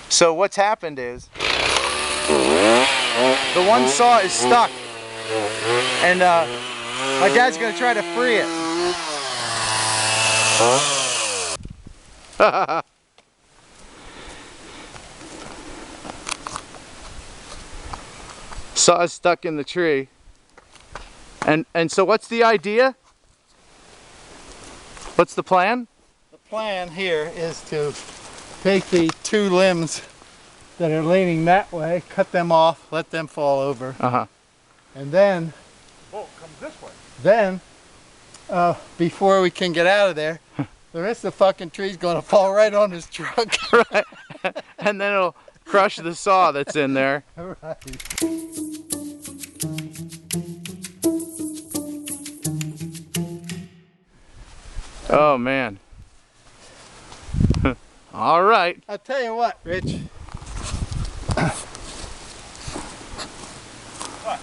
So what's happened is the one saw is stuck, and my dad's gonna try to free it. Saw is stuck in the tree. And so what's the idea? What's the plan? The plan here is to take the two limbs that are leaning that way, cut them off, let them fall over. And then, oh, come this way. Then, before we can get out of there, the rest of the fucking tree's gonna fall right on his truck. Right. And then it'll crush the saw that's in there. Right. Oh man. All right. I'll tell you what, Rich. What?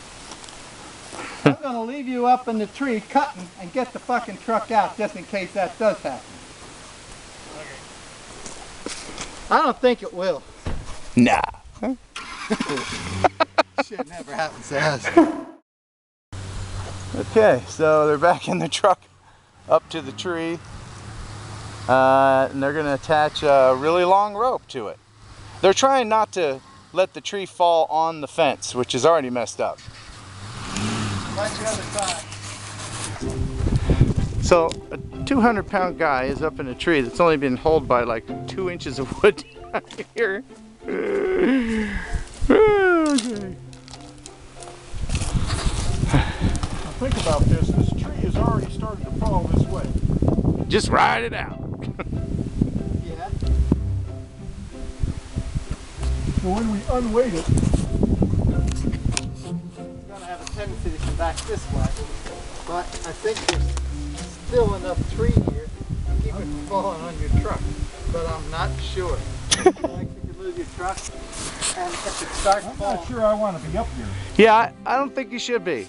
I'm gonna leave you up in the tree cutting and get the fucking truck out just in case that does happen. Okay. I don't think it will. Nah. Shit never happens to us. Okay, so they're back in the truck up to the tree. And they're going to attach a really long rope to it. They're trying not to let the tree fall on the fence, which is already messed up. Like the other side. So a 200-pound guy is up in a tree that's only been held by like 2 inches of wood down here. Okay. Now think about this. This tree has already started to fall this way. Just ride it out. Yeah. So when we unweight it, It's gonna have a tendency to come back this way. But I think there's still enough tree here to keep it from falling on your truck. But I'm not sure. Like you could lose your truck, and if it starts I'm falling. not sure I want to be up here. Yeah, I don't think you should be.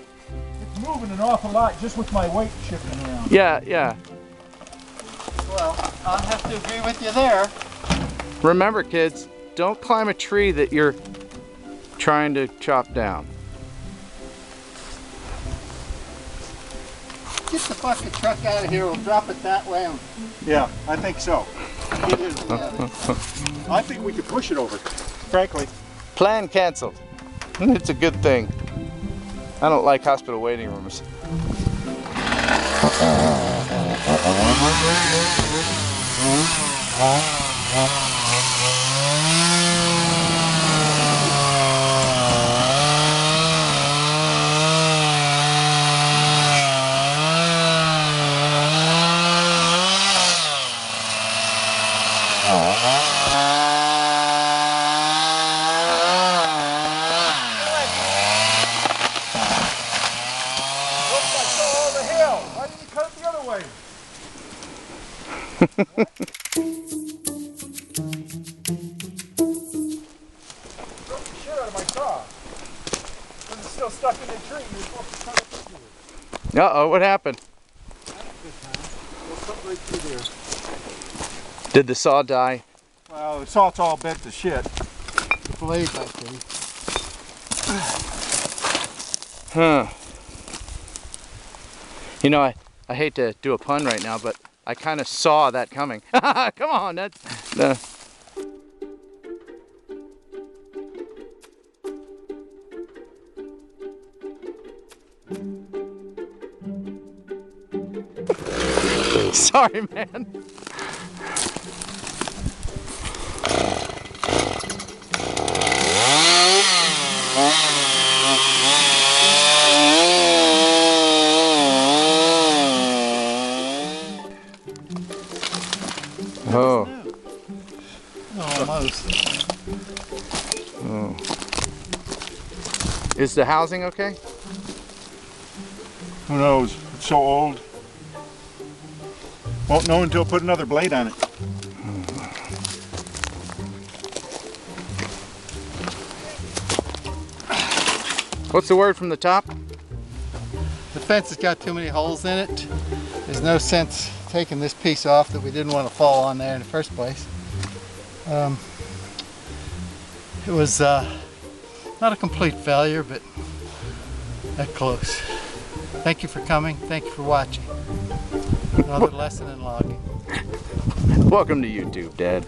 It's moving an awful lot just with my weight shifting around. Yeah, yeah. Well, I'll have to agree with you there. Remember, kids, don't climb a tree that you're trying to chop down. Get the fucking truck out of here. We'll drop it that way. And Yeah, I think so. get it together. I think we could push it over, frankly. Plan canceled. It's a good thing. I don't like hospital waiting rooms. Looks like so on the hill. Why didn't you cut it the other way? Broke the shit out of my saw. Because it's still stuck in the tree. You're supposed to cut it into it. Uh-oh, what happened? We'll put right through there. Did the saw die? Well, the saw's all bent to shit. The blade, I think. Huh. You know, I hate to do a pun right now, but I kind of saw that coming. Come on, that's... Sorry, man. Oh. Almost. Oh. Is the housing okay? Who knows? It's so old. Won't know until I put another blade on it. What's the word from the top? The fence has got too many holes in it. There's no sense taking this piece off that we didn't want to fall on there in the first place. It was not a complete failure, but that close. Thank you for coming. Thank you for watching. Another lesson in logging. Welcome to YouTube, Dad.